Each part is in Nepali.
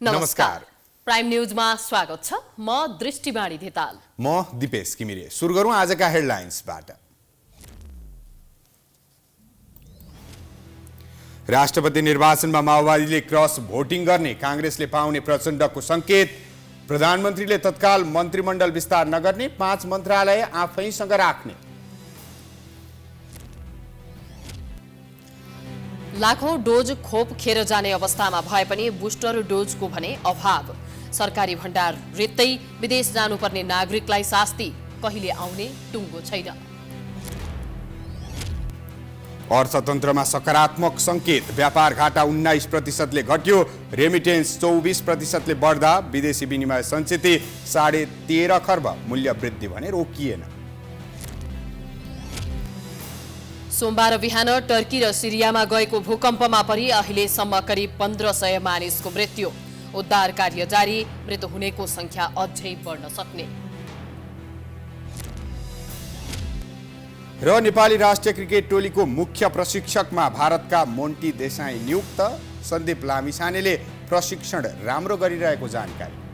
नमस्कार। प्राइम न्यूजमा स्वागत छ। म दृष्टिबाणी धिताल। म दिपेश किमिरे। सुरु गरौँ आजका हेडलाइन्सबाट। राष्ट्रपति निर्वाचनमा माओवादीले क्रस भोटिङ गर्ने कांग्रेसले पाउने प्रचण्डको संकेत। प्रधानमन्त्रीले तत्काल मन्त्रीमण्डल विस्तार नगर्ने, 5 मन्त्रालय आफैसँग राख्ने। लाखौं डोज खोप खेर जाने अवस्थामा भए पनि बुस्टर डोजको भने अभाव। सरकारी भण्डार रित्तै विदेश जानुपर्ने नागरिकलाई शास्ति, कहिले आउने टुङ्गो छैन। अर्थतन्त्रमा सकारात्मक संकेत। व्यापार घाटा 19%ले घट्यो, रेमिटेन्स 24%ले बढ्दा विदेशी विनिमय सञ्चित 13.5 खर्ब मूल्य वृद्धि भने रोकिएन। सोमबार बिहान टर्की र सिरियामा गएको भूकम्पमा परि अहिलेसम्म करिब 1500 मानिसको मृत्यु। उद्धार कार्य जारी, मृत हुनेको संख्या अझै बढ्न सक्ने। र नेपाली राष्ट्रिय क्रिकेट टोलीको मुख्य प्रशिक्षकमा भारतका मोन्टी देसाई नियुक्त। सन्दीप लामिछानेले प्रशिक्षण राम्रो गरिरहेको जानकारी।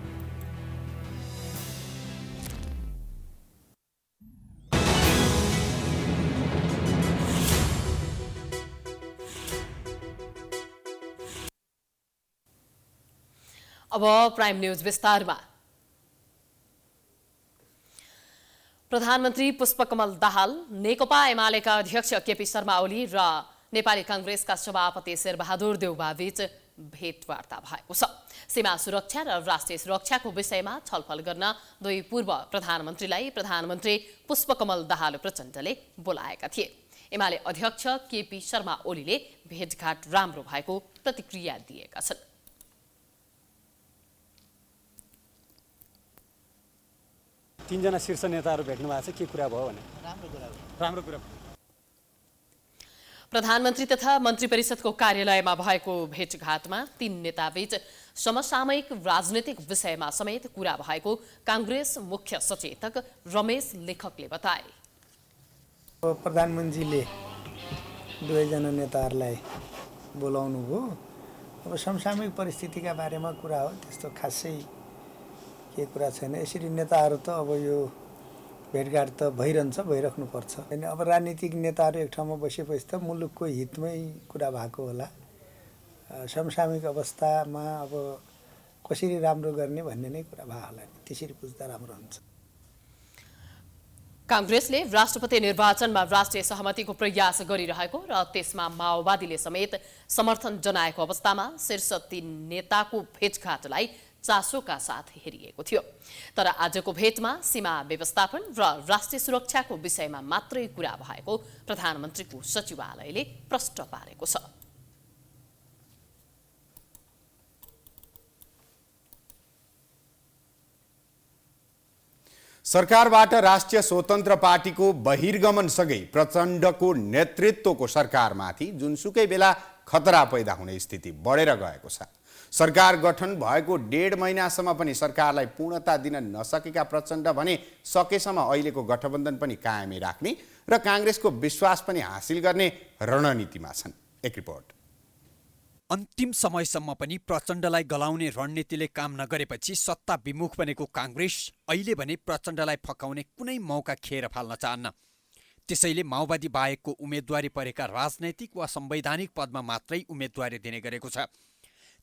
अब प्राइम न्यूज विस्तारमा। प्रधानमन्त्री पुष्पकमल दाहाल, नेकपा एमालेका अध्यक्ष केपी शर्मा ओली र नेपाली कांग्रेसका सभापति शेरबहादुर देउवा बीच भेटवार्ता भएको छ। सीमा सुरक्षा र राष्ट्रिय सुरक्षाको विषयमा छलफल गर्न दुई पूर्व प्रधानमन्त्रीलाई प्रधानमन्त्री पुष्पकमल दाहाल प्रचण्डले बोलाएका थिए। एमाले अध्यक्ष केपी शर्मा ओलीले भेटघाट राम्रो भएको प्रतिक्रिया दिएका छन्। तीनजना शीर्ष नेताहरू भेट्नु भएको छ, के कुरा भयो भने राम्रो कुरा। प्रधानमन्त्री तथा मन्त्री परिषदको कार्यालयमा भएको भेटघाटमा तीन नेताबीच समसामयिक राजनीतिक विषयमा समेत कुरा भएको कांग्रेस मुख्य सचेतक रमेश लेखकले बताए। प्रधानमन्त्रीले दुवैजना नेताहरूलाई बोलाउनु भयो। अब समसामयिक परिस्थितिका बारेमा कुरा हो, त्यस्तो खासै के कुरा छैन। यसरी नेताहरू त अब यो भेटघाट त भइराख्नुपर्छ होइन। अब राजनीतिक नेताहरू एक ठाउँमा बसेपछि त मुलुकको हितमै कुरा भएको होला। समसामयिक अवस्थामा अब कसरी राम्रो गर्ने भन्ने नै कुरा भयो होला। त्यसरी बुझ्दा राम्रो हुन्छ। कांग्रेसले राष्ट्रपति निर्वाचनमा राष्ट्रिय सहमतिको प्रयास गरिरहेको र त्यसमा माओवादीले समेत समर्थन जनाएको अवस्थामा शीर्ष 3 नेताको भेटघाटलाई चासोका साथ हेरिएको थियो। तर आजको भेटमा सीमा व्यवस्थापन र राष्ट्रिय सुरक्षाको विषयमा मात्रै कुरा भएको प्रधानमन्त्रीको सचिवालयले प्रष्ट पारेको छ। सरकारबाट राष्ट्रिय स्वतन्त्र पार्टीको बहिर्गमनसँगै प्रचण्डको नेतृत्वको सरकारमाथि जुनसुकै बेला खतरा पैदा हुने स्थिति बढेर गएको छ। सरकार गठन भएको 1.5 महिनासम्म पनि सरकारलाई पूर्णता दिन नसकेका प्रचण्ड भने सकेसम्म अहिलेको गठबन्धन पनि कायमै राख्ने र कांग्रेसको विश्वास पनि हासिल गर्ने रणनीतिमा छन्। एक रिपोर्ट। अन्तिम समयसम्म पनि प्रचण्डलाई गलाउने रणनीतिले काम नगरेपछि सत्ता विमुख बनेको कांग्रेस अहिले भने प्रचण्डलाई फकाउने कुनै मौका खेर फाल्न चाहन्न। त्यसैले माओवादी बाहेकको उम्मेदवारी परेका राजनैतिक वा संवैधानिक पदमा मात्रै उम्मेदवारी दिने गरेको छ।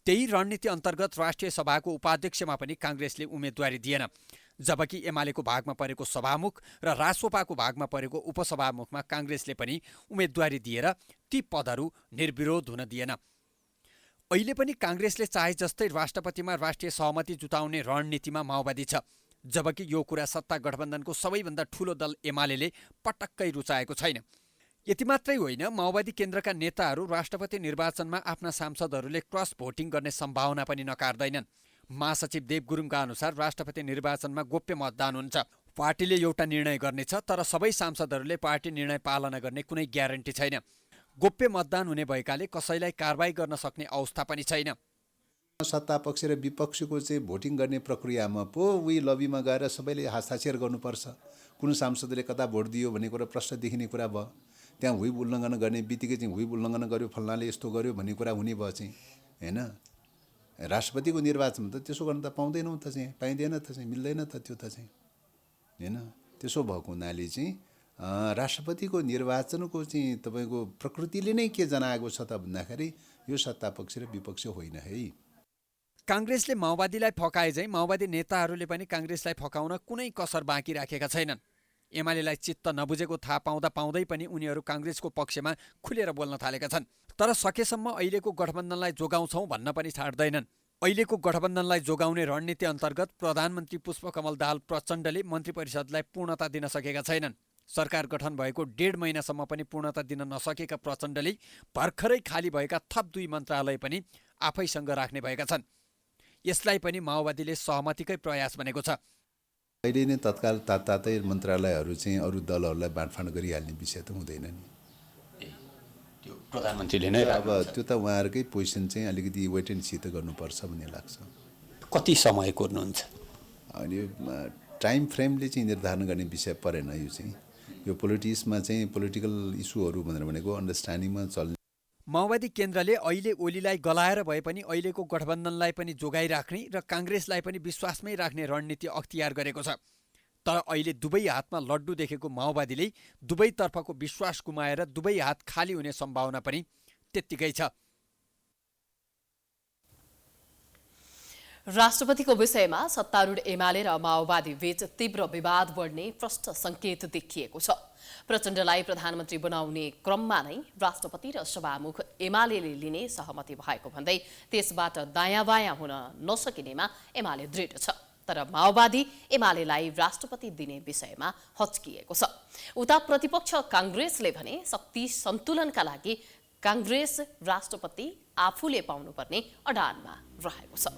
त्यही रणनीति अन्तर्गत राष्ट्रिय सभाको उपाध्यक्षमा पनि कांग्रेसले उम्मेदवारी दिएन, जबकि एमालेको भागमा परेको सभामुख र रासोपाको भागमा परेको उपसभामुखमा कांग्रेसले पनि उम्मेदवारी दिएर ती पदहरू निर्विरोध हुन दिएन। अहिले पनि कांग्रेसले चाहे जस्तै राष्ट्रपतिमा राष्ट्रिय सहमति जुटाउने रणनीतिमा माओवादी छ, जबकि यो कुरा सत्ता गठबन्धनको सबैभन्दा ठूलो दल एमालेले पटक्कै रुचाएको छैन। यति मात्रै होइन, माओवादी केन्द्रका नेताहरू राष्ट्रपति निर्वाचनमा आफ्ना सांसदहरूले क्रस भोटिङ गर्ने सम्भावना पनि नकार्दैनन्। महासचिव देव गुरुङका अनुसार राष्ट्रपति निर्वाचनमा गोप्य मतदान हुन्छ। पार्टीले एउटा निर्णय गर्नेछ, तर सबै सांसदहरूले पार्टी निर्णय पालना गर्ने कुनै ग्यारेन्टी छैन। गोप्य मतदान हुने भएकाले कसैलाई कारबाही गर्न सक्ने अवस्था पनि छैन। सत्तापक्ष र विपक्षको चाहिँ भोटिङ गर्ने प्रक्रियामा पो उही लबीमा गएर सबैले हस्ताक्षर गर्नुपर्छ। कुन सांसदले कता भोट दियो भन्ने कुरा प्रश्न देखिने कुरा भयो। त्यहाँ हुइप उल्लङ्घन गर्ने बित्तिकै चाहिँ हुइप उल्लङ्घन गर्यो, फल्नाले यस्तो गर्यो भन्ने कुरा हुने भयो चाहिँ होइन। राष्ट्रपतिको निर्वाचनमा त त्यसो गर्न त पाउँदैनौँ त चाहिँ, पाइँदैन त चाहिँ, मिल्दैन त त्यो त चाहिँ होइन। त्यसो भएको हुनाले चाहिँ राष्ट्रपतिको निर्वाचनको चाहिँ तपाईँको प्रकृतिले नै के जनाएको छ त भन्दाखेरि यो सत्ता पक्ष र विपक्ष होइन है। काङ्ग्रेसले माओवादीलाई फकाए झैँ माओवादी नेताहरूले पनि काङ्ग्रेसलाई फकाउन कुनै कसर बाँकी राखेका छैनन्। एमालेलाई चित्त नबुझेको थाहा पाउँदै पनि उनीहरू काङ्ग्रेसको पक्षमा खुलेर बोल्न थालेका छन्। तर सकेसम्म अहिलेको गठबन्धनलाई जोगाउँछौँ भन्न पनि छाड्दैनन्। अहिलेको गठबन्धनलाई जोगाउने रणनीति अन्तर्गत प्रधानमन्त्री पुष्पकमल दाहाल प्रचण्डले मन्त्री परिषदलाई पूर्णता दिन सकेका छैनन्। सरकार गठन भएको 1.5 महिनासम्म पनि पूर्णता दिन नसकेका प्रचण्डले भर्खरै खाली भएका थप 2 मन्त्रालय पनि आफैसँग राख्ने भएका छन्। यसलाई पनि माओवादीले सहमतिकै प्रयास भनेको छ। अहिले नै तत्काल तातै मन्त्रालयहरू चाहिँ अरू दलहरूलाई बाँडफाँड गरिहाल्ने विषय त हुँदैन नि। त्यो प्रधानमन्त्रीले नै अब त्यो त उहाँहरूकै पोजिसन चाहिँ अलिकति वेट एन्ड सी त गर्नुपर्छ भन्ने लाग्छ। कति समय कोर्नुहुन्छ? अनि टाइम फ्रेमले चाहिँ निर्धारण गर्ने विषय परेन। यो चाहिँ यो पोलिटिक्समा चाहिँ पोलिटिकल इस्युहरू भनेको अन्डरस्ट्यान्डिङमा चल्ने। माओवादी केन्द्रले अहिले ओलीलाई गलाएर भए पनि अहिलेको गठबन्धनलाई पनि जोगाइराख्ने र काङ्ग्रेसलाई पनि विश्वासमै राख्ने रणनीति अख्तियार गरेको छ। तर अहिले दुवै हातमा लड्डु देखेको माओवादीले दुवैतर्फको विश्वास गुमाएर दुवै हात खाली हुने सम्भावना पनि त्यत्तिकै छ। राष्ट्रपतिको विषयमा सत्तारूढ एमाले र माओवादी बीच तीव्र विवाद बढ्ने प्रष्ट सङ्केत देखिएको छ। प्रचण्डलाई प्रधानमन्त्री बनाउने क्रममा नै राष्ट्रपति र सभामुख एमालेले लिने सहमति भएको भन्दै त्यसबाट दायाँ बायाँ हुन नसकिनेमा एमाले दृढ छ। तर माओवादी एमालेलाई राष्ट्रपति दिने विषयमा हच्किएको छ। उता प्रतिपक्ष काङ्ग्रेसले भने शक्ति सन्तुलनका लागि काङ्ग्रेस राष्ट्रपति आफूले पाउनुपर्ने अडानमा रहेको छ।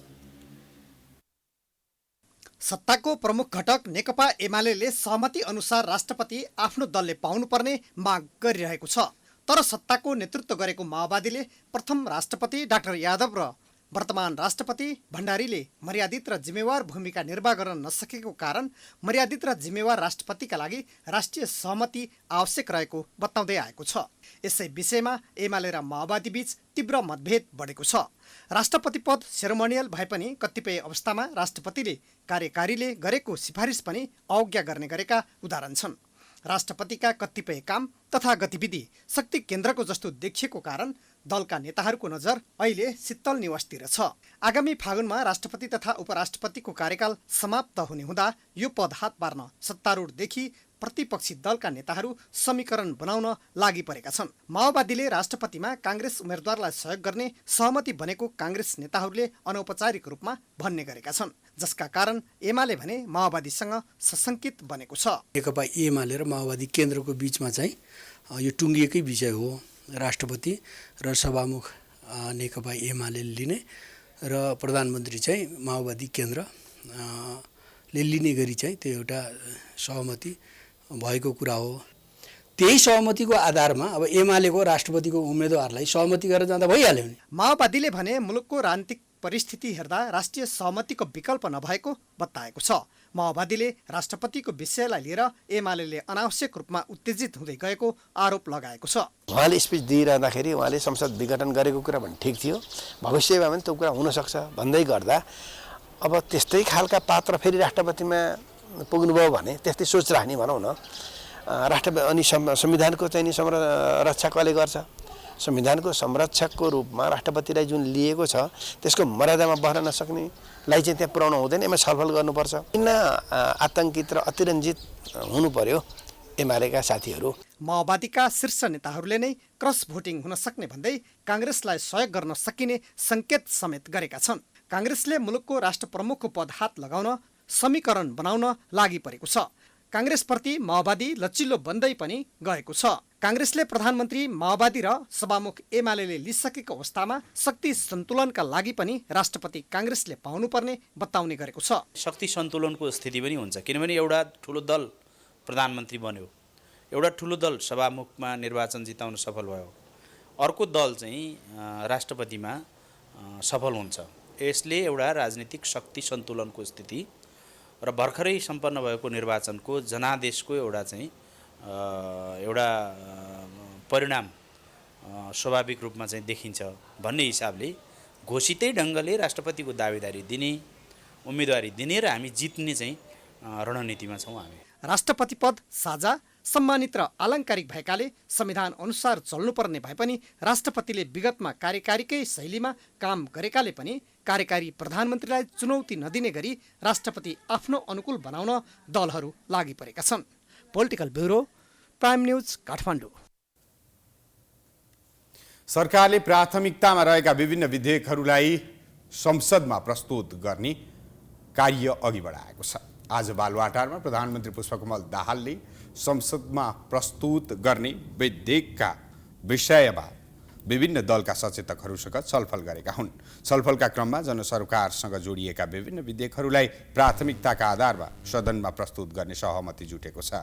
सत्ताको प्रमुख घटक नेकपा एमाले सहमति अनुसार राष्ट्रपति आफ्नो दलले पाउनुपर्ने माग गरिरहेको छ। तर सत्ताको नेतृत्व गरेको माओवादीले प्रथम राष्ट्रपति डाक्टर यादव र वर्तमान राष्ट्रपति भण्डारीले मर्यादित र जिम्मेवार भूमिका निर्वाह गर्न नसकेको कारण मर्यादित र जिम्मेवार राष्ट्रपतिका लागि राष्ट्रिय सहमति आवश्यक रहेको बताउँदै आएको छ। यसै विषयमा एमाले र माओवादी बीच तीव्र मतभेद बढेको छ। राष्ट्रपति पद सेरोमोनियल भए पनि कतिपय अवस्थामा राष्ट्रपतिले कार्यकारीले गरेको सिफारिस पनि अवज्ञा गर्ने गरेका उदाहरण छन्। राष्ट्रपतिका कतिपय काम तथा गतिविधि शक्ति केन्द्रको जस्तो देखिएको कारण दलका नेताहरूको नजर अहिले शीतल निवासतिर छ। आगामी फागुनमा राष्ट्रपति तथा उपराष्ट्रपतिको कार्यकाल समाप्त हुने हुँदा यो पद हात पार्न सत्तारूढदेखि प्रतिपक्षी दलका नेताहरू समीकरण बनाउन लागि परेका छन्। माओवादीले राष्ट्रपतिमा काङ्ग्रेस उम्मेद्वारलाई सहयोग गर्ने सहमति बनेको काङ्ग्रेस नेताहरूले अनौपचारिक रूपमा भन्ने गरेका छन्, जसका कारण एमाले भने माओवादीसँग सशङ्कित बनेको छ। नेकपा एमाले र माओवादी केन्द्रको बीचमा चाहिँ यो टुङ्गिएकै विषय हो। राष्ट्रपति र सभामुख नेकपा एमाले लिने र प्रधानमन्त्री चाहिँ माओवादी केन्द्रले लिने गरी चाहिँ त्यो एउटा सहमति भएको कुरा हो। त्यही सहमतिको आधारमा अब एमालेको राष्ट्रपतिको उम्मेदवारलाई सहमति गरेर जाँदा भइहाल्यो नि। माओवादीले भने मुलुकको राजनीतिक परिस्थिति हेर्दा राष्ट्रिय सहमतिको विकल्प नभएको बताएको छ। माओवादीले राष्ट्रपतिको विषयलाई लिएर एमाले अनावश्यक रूपमा उत्तेजित हुँदै गएको आरोप लगाएको छ। उहाँले स्पिच दिइरहँदाखेरि उहाँले संसद विघटन गरेको कुरा पनि ठिक थियो, भविष्यमा पनि त्यो कुरा हुनसक्छ भन्दै गर्दा अब त्यस्तै खालका पात्र फेरि राष्ट्रपतिमा पुग्नुभयो भने त्यस्तै सोच राख्ने भनौँ न। अनि संविधानको चाहिँ नि संरक्षा कसले गर्छ? संविधानको संरक्षकको रूपमा राष्ट्रपतिलाई जुन लिएको छ त्यसको मर्यादामा बस्न नसक्नेलाई चाहिँ त्यहाँ पुर्याउनु हुँदैन। यसमा छलफल गर्नुपर्छ। किन आतङ्कित र अतिरञ्जित हुनु पर्यो एमालेका साथीहरू? माओवादीका शीर्ष नेताहरूले नै क्रस भोटिङ हुन सक्ने भन्दै काङ्ग्रेसलाई सहयोग गर्न सकिने सङ्केत समेत गरेका छन्। काङ्ग्रेसले मुलुकको राष्ट्र प्रमुखको पद हात लगाउन समीकरण बनाउन लागि परेको छ। काङ्ग्रेसप्रति माओवादी लचिलो बन्दै पनि गएको छ। काङ्ग्रेसले प्रधानमन्त्री माओवादी र सभामुख एमाले लिइसकेको अवस्थामा शक्ति सन्तुलनका लागि पनि राष्ट्रपति काङ्ग्रेसले पाउनुपर्ने बताउने गरेको छ। शक्ति सन्तुलनको स्थिति पनि हुन्छ, किनभने एउटा ठुलो दल प्रधानमन्त्री बन्यो, एउटा ठुलो दल सभामुखमा निर्वाचन जिताउन सफल भयो, अर्को दल चाहिँ राष्ट्रपतिमा सफल हुन्छ। यसले एउटा राजनीतिक शक्ति सन्तुलनको स्थिति र भर्खरै सम्पन्न भएको निर्वाचनको जनादेशको एउटा परिणाम स्वाभाविक रूपमा चाहिँ देखिन्छ भन्ने हिसाबले घोषितै ढङ्गले राष्ट्रपतिको दावेदारी दिने, उम्मेदवारी दिने र हामी जित्ने चाहिँ रणनीतिमा छौँ हामी। राष्ट्रपति पद साझा, सम्मानित र आलङ्कारिक भएकाले संविधान अनुसार चल्नुपर्ने भए पनि राष्ट्रपतिले विगतमा कार्यकारीकै शैलीमा काम गरेकाले पनि कार्यकारी प्रधानमन्त्रीलाई चुनौती नदिने गरी राष्ट्रपति आफ्नो अनुकूल बनाउन दलहरू लागि परेका छन्। Political bureau, prime news, Kathmandu. सरकारले प्राथमिकतामा रहेका विभिन्न विधेयकहरूलाई संसदमा प्रस्तुत गर्ने कार्य अघि बढाएको छ। आज बालुवाटारमा प्रधानमन्त्री पुष्पकमल दाहालले संसदमा प्रस्तुत गर्ने विधेयकका विषयमा विभिन्न दलका सचेतकहरूसँग छलफल गरेका हुन्। छलफलका क्रममा जनसरोकारसँग जोडिएका विभिन्न विधेयकहरूलाई प्राथमिकताका आधारमा सदनमा प्रस्तुत गर्ने सहमति जुटेको छ।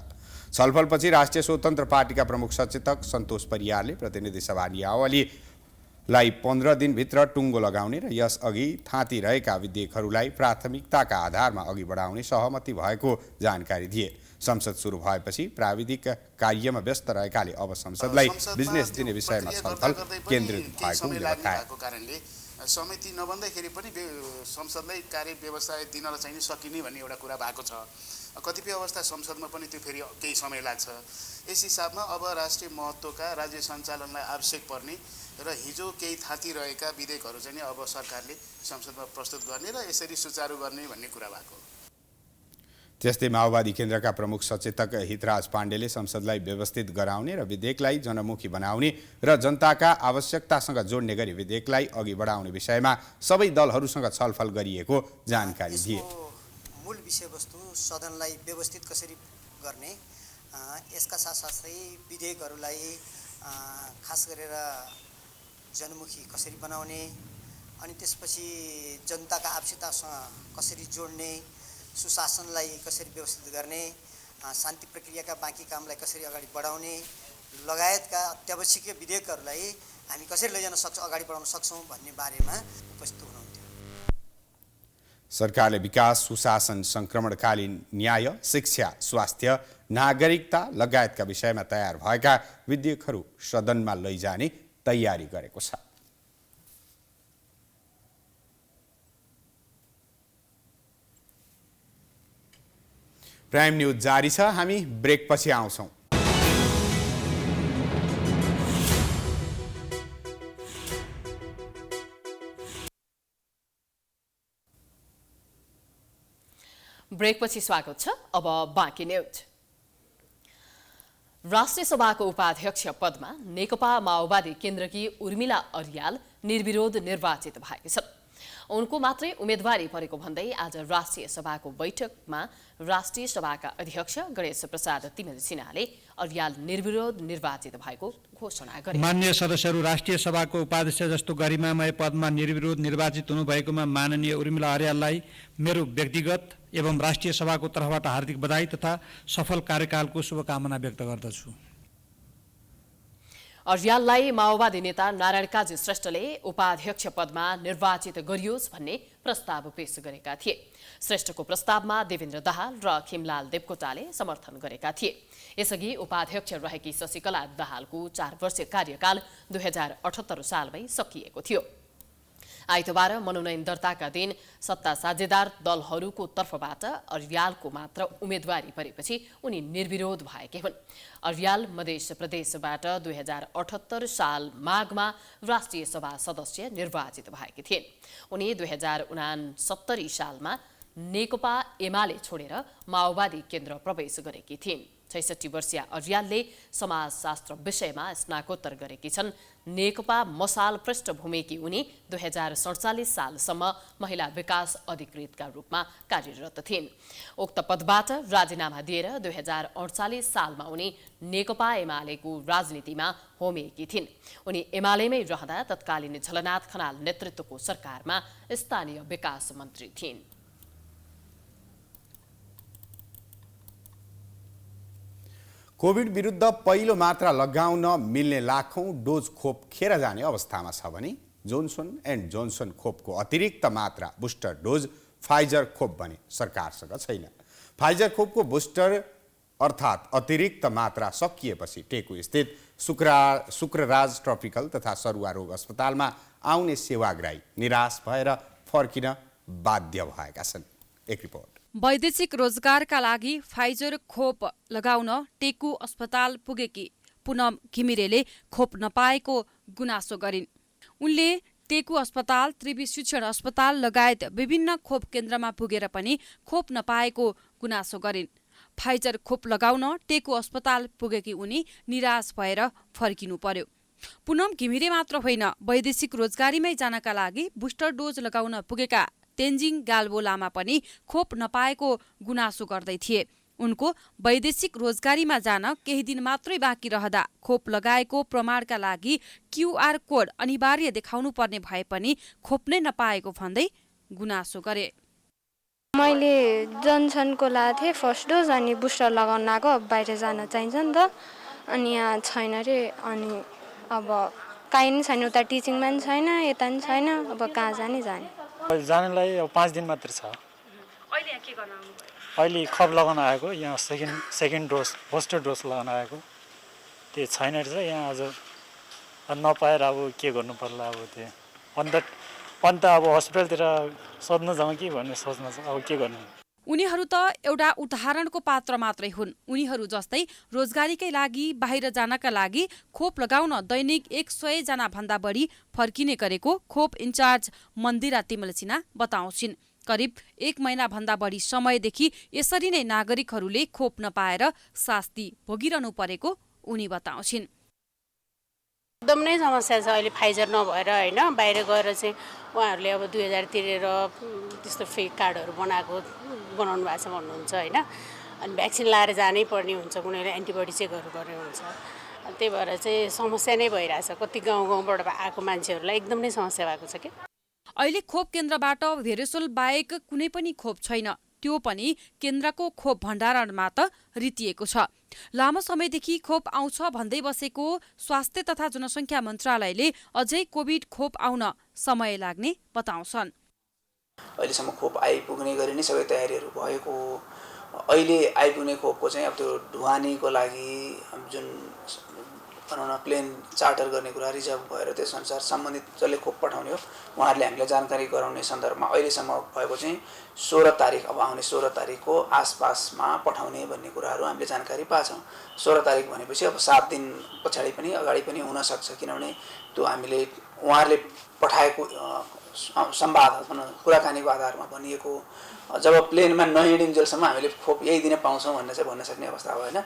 छलफलपछि राष्ट्रिय स्वतन्त्र पार्टीका प्रमुख सचेतक सन्तोष परियारले प्रतिनिधि सभा नियावलीलाई 15 दिनभित्र टुङ्गो लगाउने र यसअघि थाँती रहेका विधेयकहरूलाई प्राथमिकताका आधारमा अघि बढाउने सहमति भएको जानकारी दिए। संसद सुरु भएपछि प्राविधिक कार्यमा व्यस्त रहेकाले अब संसदलाई बिजनेस दिने विषयमा छलफल केन्द्रित भएको कारणले समिति नबन्दैखेरि पनि संसदलाई कार्य व्यवस्था दिन चाहिँ सकिने भन्ने एउटा कुरा भएको छ। कतिपय अवस्था संसदमा पनि त्यो फेरि केही समय लाग्छ। यस हिसाबमा अब राष्ट्रिय महत्त्वका राज्य सञ्चालनलाई आवश्यक पर्ने र हिजो केही थाँती रहेका विधेयकहरू चाहिँ अब सरकारले संसदमा प्रस्तुत गर्ने र यसरी सुचारू गर्ने भन्ने कुरा भएको। त्यस्तै माओवादी केन्द्रका प्रमुख सचेतक हितराज पाण्डेले संसदलाई व्यवस्थित गराउने र विधेयकलाई जनमुखी बनाउने र जनताका आवश्यकतासँग जोड्ने गरी विधेयकलाई अघि बढाउने विषयमा सबै दलहरूसँग छलफल गरिएको जानकारी दिए। मूल विषयवस्तु सदनलाई व्यवस्थित कसरी गर्ने, यसका साथसाथै विधेयकहरूलाई खास गरेर जनमुखी कसरी बनाउने, अनि त्यसपछि जनताका आवश्यकतासँग कसरी जोड्ने, सुशासनलाई कसरी व्यवस्थित गर्ने, शान्ति प्रक्रियाका बाँकी कामलाई कसरी अगाडि बढाउने लगायतका अत्यावश्यकीय विधेयकहरूलाई हामी कसरी लैजान सक्छौँ, अगाडि बढाउन सक्छौँ भन्ने बारेमा उपस्थित हुनुहुन्थ्यो। सरकारले विकास, सुशासन, सङ्क्रमणकालीन न्याय, शिक्षा, स्वास्थ्य, नागरिकता लगायतका विषयमा तयार भएका विधेयकहरू सदनमा लैजाने तयारी गरेको छ। प्राइम न्युज जारी छ, हामी ब्रेकपछि आउँछौँ। ब्रेकपछि स्वागत छ। अब बाँकी न्युज। राष्ट्रिय सभाको उपाध्यक्ष पदमा नेकपा माओवादी केन्द्रकी उर्मिला अर्याल निर्विरोध निर्वाचित भएकी छन्। उनको मात्रै उम्मेदवारी परेको भन्दै आज राष्ट्रिय सभाको बैठकमा राष्ट्रिय सभाका अध्यक्ष गणेश प्रसाद तिमिल सिन्हाले अर्याल निर्विरोध निर्वाचित भएको घोषणा गरे। माननीय सदस्यहरू, राष्ट्रिय सभाको उपाध्यक्ष जस्तो गरिमामय पदमा निर्विरोध निर्वाचित हुनुभएकोमा माननीय उर्मिला अर्याललाई मेरो व्यक्तिगत एवं राष्ट्रिय सभाको तर्फबाट हार्दिक बधाई तथा सफल कार्यकालको शुभकामना व्यक्त गर्दछु। अर्याललाई माओवादी नेता नारायण काजी श्रेष्ठले उपाध्यक्ष पदमा निर्वाचित गरियोस् भन्ने प्रस्ताव पेश गरेका थिए। श्रेष्ठको प्रस्तावमा देवेन्द्र दाहाल र खिमलाल देवकोटाले समर्थन गरेका थिए। यसअघि उपाध्यक्ष रहेकी शशिकला दाहालको 4 वर्षीय कार्यकाल 2078 सालमै सकिएको थियो। आइतबार मनोनयन दर्ताका दिन सत्ता साझेदार दलहरूको तर्फबाट अर्यालको मात्र उम्मेदवारी परेपछि उनी निर्विरोध भएकी हुन्। अर्याल मध्य प्रदेशबाट 2078 साल माघमा राष्ट्रिय सभा सदस्य निर्वाचित भएकी थिइन्। उनी 2069 सालमा नेकपा एमाले छोडेर माओवादी केन्द्र प्रवेश गरेकी थिइन्। 66 वर्षीय अर्यालले समाजशास्त्र विषयमा स्नाकोत्तर गरेकी छन्। नेकपा मसाल पृष्ठभूमिकी उनी 2047 सालसम्म महिला विकास अधिकृतका रूपमा कार्यरत थिइन्। उक्त पदबाट राजीनामा दिएर 2048 सालमा उनी नेकपा एमालेको राजनीतिमा होमिएकी थिइन्। उनी एमालेमै रहँदा तत्कालीन झलनाथ खनाल नेतृत्वको सरकारमा स्थानीय विकास मन्त्री थिइन्। कोभिड विरुद्ध पहिलो मात्रा लगाउन मिल्ने लाखौं डोज खोप खेर जाने अवस्थामा छ भने जोन्सन एन्ड जोन्सन खोपको अतिरिक्त मात्रा बुस्टर डोज फाइजर खोप भने सरकारसँग छैन। फाइजर खोपको बुस्टर अर्थात् अतिरिक्त मात्रा सकिएपछि टेकु स्थित शुक्रराज ट्रपिकल तथा सरुवा रोग अस्पतालमा आउने सेवाग्राही निराश भएर फर्किन बाध्य भएका छन्। एक रिपोर्ट। वैदेशिक रोजगारका लागि फाइजर खोप लगाउन टेकु अस्पताल पुगेकी पुनम घिमिरेले खोप नपाएको गुनासो गरिन्। उनले टेकु अस्पताल, त्रिवी शिक्षण अस्पताल लगायत विभिन्न खोप केन्द्रमा पुगेर पनि खोप नपाएको गुनासो गरिन्। फाइजर खोप लगाउन टेकु अस्पताल पुगेकी उनी निराश भएर फर्किनु पर्यो। पुनम घिमिरे मात्र होइन, वैदेशिक रोजगारीमै जानका लागि बुस्टर डोज लगाउन पुगेका तेन्जिङ गाल्बो लामा पनि खोप नपाएको गुनासो गर्दै थिए। उनको वैदेशिक रोजगारीमा जान केही दिन मात्रै बाँकी रहँदा खोप लगाएको प्रमाणका लागि क्यूआर कोड अनिवार्य देखाउनु पर्ने भए पनि खोप नै नपाएको भन्दै गुनासो गरे। मैले जनसनको लगाएको थिएँ फर्स्ट डोज, अनि बुस्टर लगाउन आएको, बाहिर जान चाहिन्छ नि त, अनि यहाँ छैन रे, अनि अब काहीँ नै छैन, उता टिचिङमा पनि छैन, यता पनि छैन, अब कहाँ जाने जानलाई अब 5 दिन मात्र छ। अहिले यहाँ के गर्न आउनु? अहिले खोप लगाउन आएको, यहाँ सेकेन्ड डोज बुस्टर डोज लगाउन आएको, त्यो छैन रहेछ यहाँ। आज नपाएर अब के गर्नु पर्ला, अब त्यो अन्त अब हस्पिटलतिर सोध्न जाउँ कि भन्ने सोच्न छ, अब के गर्नु। उनीहरू त एउटा उदाहरणको पात्र मात्रै हुन्। उनीहरू जस्तै रोजगारीकै लागि बाहिर जानका लागि खोप लगाउन दैनिक 100 जना भन्दा बढी फर्किने गरेको खोप इन्चार्ज मन्दिरा तिमलसिना बताउँछिन्। करिब 1 महिना भन्दा बढी समयदेखि यसरी नै नागरिकहरूले खोप नपाएर शास्ति भोगिरहनु परेको उनी बताउँछिन्। एकदम नै समस्या छ अहिले फाइजर नभएर होइन। बाहिर गएर चाहिँ उहाँहरूले अब 2000 तिरेर त्यस्तो फेक कार्डहरू बनाउनु भएको छ भन्नुहुन्छ होइन। अनि भ्याक्सिन लाएर जानै पर्ने हुन्छ, कुनैले एन्टिबडी चेकहरू गर्ने हुन्छ। त्यही भएर चाहिँ समस्या नै भइरहेछ। कति गाउँबाट आएको मान्छेहरूलाई एकदम नै समस्या भएको छ कि। अहिले खोप केन्द्रबाट भेरोसोल बाहेक कुनै पनि खोप छैन, त्यो पनि केन्द्रको खोप भण्डारणमा त रितिएको छ। लामो समयदेखि खोप आउँछ भन्दै बसेको स्वास्थ्य तथा जनसङ्ख्या मन्त्रालयले अझै कोभिड खोप आउन समय लाग्ने बताउँछन्। अहिलेसम्म खोप आइपुग्ने गरी नै सबै तयारीहरू भएको हो। अहिले आइपुग्ने खोपको चाहिँ अब त्यो ढुवानीको लागि जुन भनौँ न प्लेन चार्टर गर्ने कुरा रिजर्भ भएर त्यसअनुसार सम्बन्धित जसले खोप पठाउने हो उहाँहरूले हामीलाई जानकारी गराउने सन्दर्भमा अहिलेसम्म भएको चाहिँ 16 तारिक, अब आउने 16 तारिकको आसपासमा पठाउने भन्ने कुराहरू हामीले जानकारी पाछौँ। 16 तारिक भनेपछि अब 7 दिन पछाडि पनि अगाडि पनि हुनसक्छ, किनभने त्यो हामीले उहाँहरूले पठाएको संवाद कुराकानीको आधारमा भनिएको जब प्लेनमा नहिँडिन्जेलसम्म हामीले खोप यही दिन पाउँछौँ भन्ने चाहिँ भन्न सक्ने अवस्था होइन।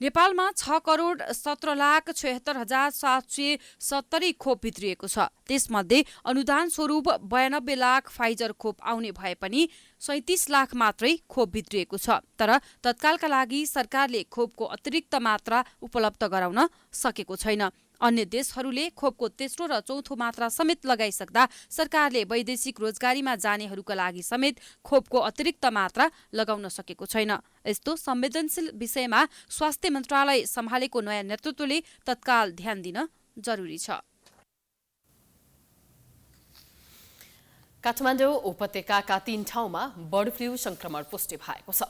नेपालमा 6,17,76,770 खोप भित्रिएको छ। त्यसमध्ये अनुदान स्वरूप 92 लाख फाइजर खोप आउने भए पनि 37 लाख मात्रै खोप भित्रिएको छ। तर तत्कालका लागि सरकारले खोपको अतिरिक्त मात्रा उपलब्ध गराउन सकेको छैन। अन्य देशहरूले खोपको तेस्रो र चौथो मात्रा समेत लगाइसक्दा सरकारले वैदेशिक रोजगारीमा जानेहरूका लागि समेत खोपको अतिरिक्त मात्रा लगाउन सकेको छैन। यस्तो संवेदनशील विषयमा स्वास्थ्य मन्त्रालय सम्हालेको नयाँ नेतृत्वले तत्काल ध्यान दिन जरुरी छ। काठमाडौँ उपत्यकाका 3 ठाउँमा बर्ड फ्लू संक्रमण पुष्टि भएको छ।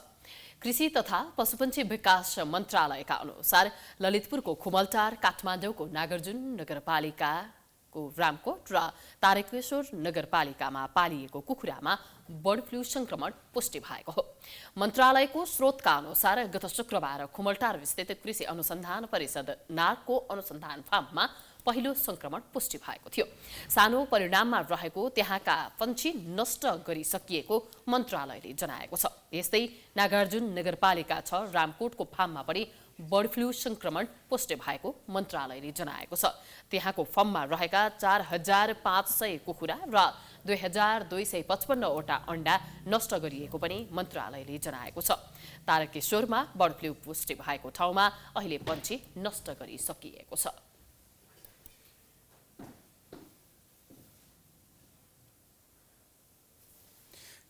कृषि तथा पशुपन्छी विकास मन्त्रालयका अनुसार ललितपुरको खुमलटार, काठमाडौँको नागार्जुन नगरपालिकाको रामकोट र तारकेश्वर नगरपालिकामा पालिएको कुखुरामा बर्ड फ्लू संक्रमण पुष्टि भएको हो। मन्त्रालयको स्रोतका अनुसार गत शुक्रबार खुमलटार स्थित कृषि अनुसन्धान परिषद नार्कको अनुसन्धान फार्ममा पहिलो संक्रमण पुष्टि भएको थियो। सानो परिणाममा रहेको त्यहाँका पन्छी नष्ट गरिसकिएको मन्त्रालयले जनाएको छ। यस्तै नागार्जुन नगरपालिका 6 रामकोटको फार्ममा पनि बर्ड फ्लू संक्रमण पुष्टि भएको मन्त्रालयले जनाएको छ। त्यहाँको फार्ममा रहेका 4500 कुखुरा र 2255 वटा अण्डा नष्ट गरिएको पनि मन्त्रालयले जनाएको छ। तारकेश्वरमा बर्ड फ्लू पुष्टि भएको ठाउँमा अहिले पन्छी नष्ट गरिसकिएको छ।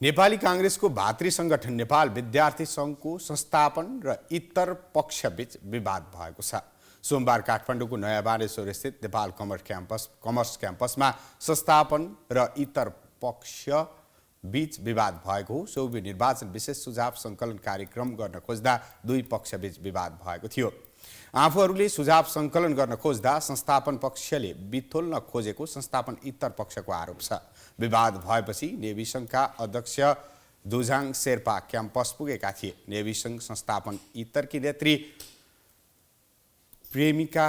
नेपाली कांग्रेसको भातृ संगठन नेपाल विद्यार्थी संघको संस्थापन र इतर पक्षबीच विवाद भएको छ। सोमबार काठमाडौँको नयाँ बानेश्वर स्थित नेपाल कमर्स क्याम्पसमा संस्थापन र इतर पक्ष बीच विवाद भएको हो। सोभि निर्वाचन विशेष सुझाव सङ्कलन कार्यक्रम गर्न खोज्दा दुई पक्षबीच विवाद भएको थियो। आफूहरूले सुझाव सङ्कलन गर्न खोज्दा संस्थापन पक्षले बिथोल्न खोजेको संस्थापन इतर पक्षको आरोप छ। विवाद भएपछि नेभी सङ्घका अध्यक्ष दुजाङ शेर्पा क्याम्पस पुगेका थिए। नेभी सङ्घ संस्थापन इतरकी नेत्री प्रेमिका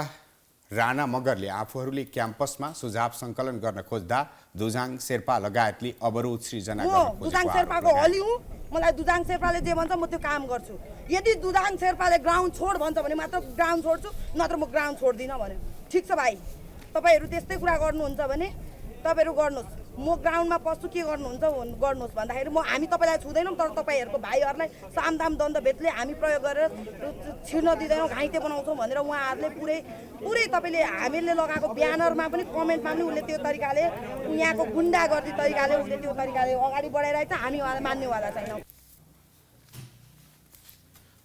राणा मगरले आफूहरूले क्याम्पसमा सुझाव सङ्कलन गर्न खोज्दा दुजाङ शेर्पा लगायतले अवरोध सृजना गर्न दुजाङ शेर्पाको हली हुँ। मलाई दुजाङ शेर्पाले जे भन्छ म त्यो काम गर्छु। यदि दुजाङ शेर्पाले ग्राउन्ड छोड भन्छ भने मात्र ग्राउन्ड छोड्छु, नत्र म ग्राउन्ड छोड्दिनँ भन्यो। ठिक छ भाइ, तपाईँहरू त्यस्तै कुरा गर्नुहुन्छ भने तपाईँहरू गर्नुहोस्। म ग्राउन्डमा पस्छु, के गर्नुहुन्छ गर्नुहोस् भन्दाखेरि हामी तपाईँलाई छुँदैनौँ, तर तपाईँहरूको भाइहरूलाई सामदाम द्वन्द भेदले हामी प्रयोग गरेर छिर्न दिँदैनौँ, घाइते बनाउँछौँ भनेर उहाँहरूले पुरै तपाईँले हामीले लगाएको ब्यानरमा पनि कमेन्टमा पनि उसले त्यो तरिकाले यहाँको गुन्डागर्दी तरिकाले उसले त्यो तरिकाले अगाडि बढाइरहेको छ। हामी उहाँलाई मान्नेवाला छैनौँ।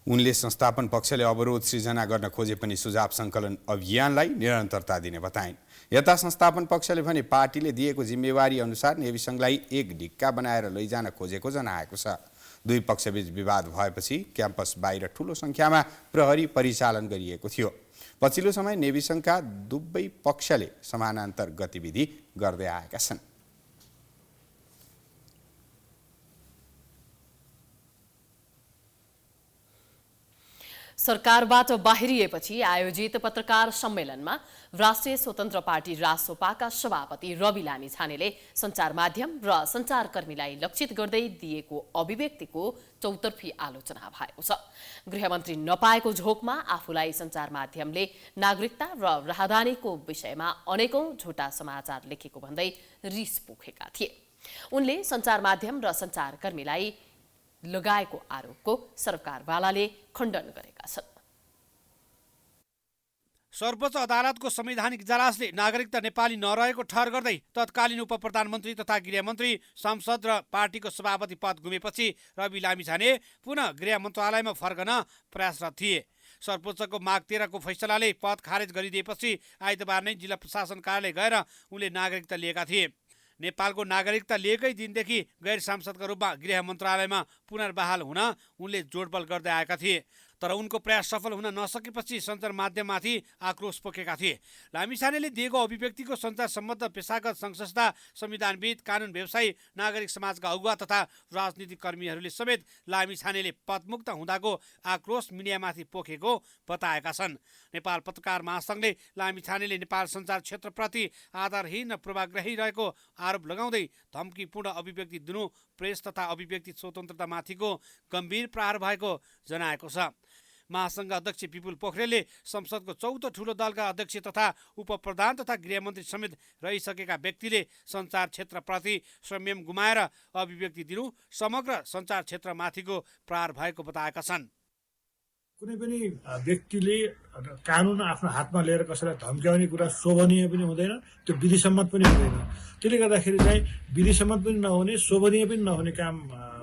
उनले संस्थापन पक्षले अवरोध सृजना गर्न खोजे पनि सुझाव सङ्कलन अभियानलाई निरन्तरता दिने बताइन्। यता संस्थापन पक्षले भने पार्टीले दिएको जिम्मेवारी अनुसार नेभी सङ्घलाई एक ढिक्का बनाएर लैजान खोजेको जनाएको छ। दुई पक्षबीच विवाद भएपछि क्याम्पस बाहिर ठूलो सङ्ख्यामा प्रहरी परिचालन गरिएको थियो। पछिल्लो समय नेभी सङ्घका दुवै पक्षले समानान्तर गतिविधि गर्दै आएका छन्। सरकारबाट बाहिरिएपछि आयोजित पत्रकार सम्मेलनमा राष्ट्रिय स्वतन्त्र पार्टी रासोपाका सभापति रवि लामिछानेले सञ्चार माध्यम र सञ्चारकर्मीलाई लक्षित गर्दै दिएको अभिव्यक्तिको चौतर्फी आलोचना भएको छ। गृहमन्त्री नपाएको झोकमा आफूलाई सञ्चार माध्यमले नागरिकता र राहदानीको विषयमा अनेकौं झुटा समाचार लेखेको भन्दै रिस पोखेका थिए। उनले सञ्चार माध्यम र सञ्चारकर्मीलाई लगाएको आरोपको सरकारवालाले खण्डन गरेका छन्। सर्वोच्च अदालतको संवैधानिक इजलासले नागरिकता नेपाली नरहेको ठहर गर्दै तत्कालीन उप प्रधानमन्त्री तथा गृहमन्त्री सांसद र पार्टीको सभापति पद गुमेपछि रवि लामिछाने पुनः गृह मन्त्रालयमा फर्कन प्रयासरत थिए। सर्वोच्चको माघ 13 को फैसलाले पद खारेज गरिदिएपछि आइतबार नै जिल्ला प्रशासन कार्यालय गएर उनले नागरिकता लिएका थिए। नेपालको नागरिकता लिएकै दिनदेखि गैर सांसदका रूपमा गृह मन्त्रालयमा पुनर्बहाल हुन उनले जोडबल गर्दै आएका थिए। तर उनको प्रयास सफल हुन नसकेपछि सञ्चार माध्यममाथि आक्रोश पोखेका थिए। लामिछानेले दिएको अभिव्यक्तिको सञ्चार सम्बद्ध पेशागत सङ्घ-संस्था, संविधानविद, कानुन व्यवसायी, नागरिक समाजका अगुवा तथा राजनीतिक कर्मीहरूले समेत लामिछानेले पदमुक्त हुँदाको आक्रोश मिडियामाथि पोखेको बताएका छन्। नेपाल पत्रकार महासङ्घले लामिछानेले नेपाल सञ्चार क्षेत्रप्रति आधारहीन र पूर्वाग्रही रहेको आरोप लगाउँदै धम्कीपूर्ण अभिव्यक्ति दिनु प्रेस तथा अभिव्यक्ति स्वतन्त्रतामाथिको गम्भीर प्रहार भएको जनाएको छ। महासङ्घ अध्यक्ष विपुल पोखरेलले संसदको चौथो ठूलो दलका अध्यक्ष तथा उपप्रधान तथा गृहमन्त्री समेत रहिसकेका व्यक्तिले सञ्चार क्षेत्रप्रति संयम गुमाएर अभिव्यक्ति दिनु समग्र सञ्चार क्षेत्रमाथिको प्रहार भएको बताएका छन्। कुनै पनि व्यक्तिले कानुन आफ्नो हातमा लिएर कसैलाई धम्क्याउने कुरा शोभनीय पनि हुँदैन, त्यो विधिसम्मत पनि हुँदैन। त्यसले गर्दाखेरि चाहिँ विधिसम्मत पनि नहुने, शोभनीय पनि नहुने काम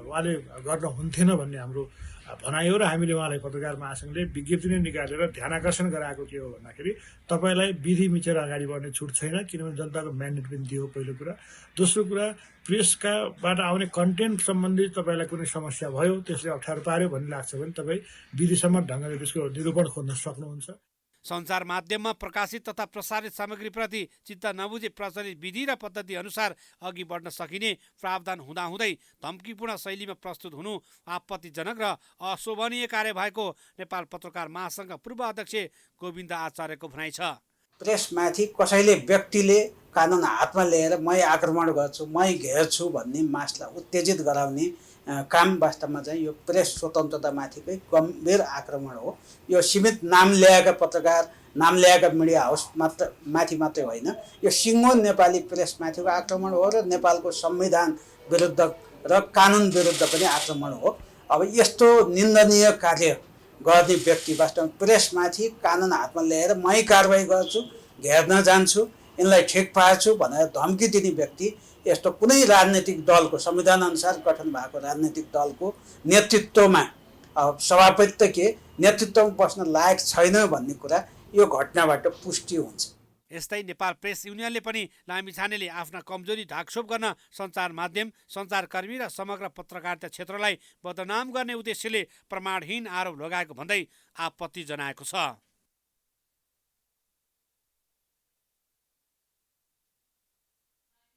उहाँले गर्न हुन्थेन भन्ने हाम्रो भनाइ हो। र हामीले उहाँलाई पत्रकार महासङ्घले विज्ञप्ति नै निकालेर ध्यान आकर्षण गराएको के हो भन्दाखेरि तपाईँलाई विधि मिचेर अगाडि बढ्ने छुट छैन, किनभने जनताको म्यान्डेट पनि दियो पहिलो कुरा। दोस्रो कुरा, प्रेसकाबाट आउने कन्टेन्ट सम्बन्धी तपाईँलाई कुनै समस्या भयो, त्यसले अप्ठ्यारो पार्यो भन्ने लाग्छ भने तपाईँ विधिसम्मत ढङ्गले त्यसको निरूपण खोज्न सक्नुहुन्छ। सञ्चार माध्यममा प्रकाशित तथा प्रसारित सामग्रीप्रति चित्त नबुझे प्रचलित विधि र पद्धति अनुसार अघि बढ्न सकिने प्रावधान हुँदाहुँदै धम्कीपूर्ण शैलीमा प्रस्तुत हुनु आपत्तिजनक र अशोभनीय कार्य भएको नेपाल पत्रकार महासङ्घका पूर्व अध्यक्ष गोविन्द आचार्यको भनाइ छ। प्रेसमाथि कसैले व्यक्तिले कानुन हातमा लिएर मै आक्रमण गर्छु, मै घेर्छु भन्ने मासलाई उत्तेजित गराउने काम वास्तवमा चाहिँ यो प्रेस स्वतन्त्रतामाथिकै गम्भीर आक्रमण हो। यो सीमित नाम ल्याएका पत्रकार, नाम ल्याएका मिडिया हाउस माथि मात्रै होइन, यो सिङ्गो नेपाली प्रेसमाथिको आक्रमण हो र नेपालको संविधान विरुद्ध र कानुन विरुद्ध पनि आक्रमण हो। अब यस्तो निन्दनीय कार्य गर्ने व्यक्ति वास्तवमा प्रेसमाथि कानुन हातमा ल्याएर मै कारबाही गर्छु, घेर्न जान्छु, यिनलाई ठिक पार्छु भनेर धम्की दिने व्यक्ति यस्तो कुनै राजनीतिक दलको संविधान अनुसार गठन भएको राजनीतिक दलको नेतृत्वमा सभापति के नेतृत्वमा बस्न लायक छैन भन्ने कुरा यो घटनाबाट पुष्टि हुन्छ। यस्तै नेपाल प्रेस युनियनले पनि लामिछानेले आफ्ना कमजोरी ढाकछोप गर्न सञ्चार माध्यम, सञ्चारकर्मी र समग्र पत्रकारिता क्षेत्रलाई बदनाम गर्ने उद्देश्यले प्रमाणहीन आरोप लगाएको भन्दै आपत्ति जनाएको छ।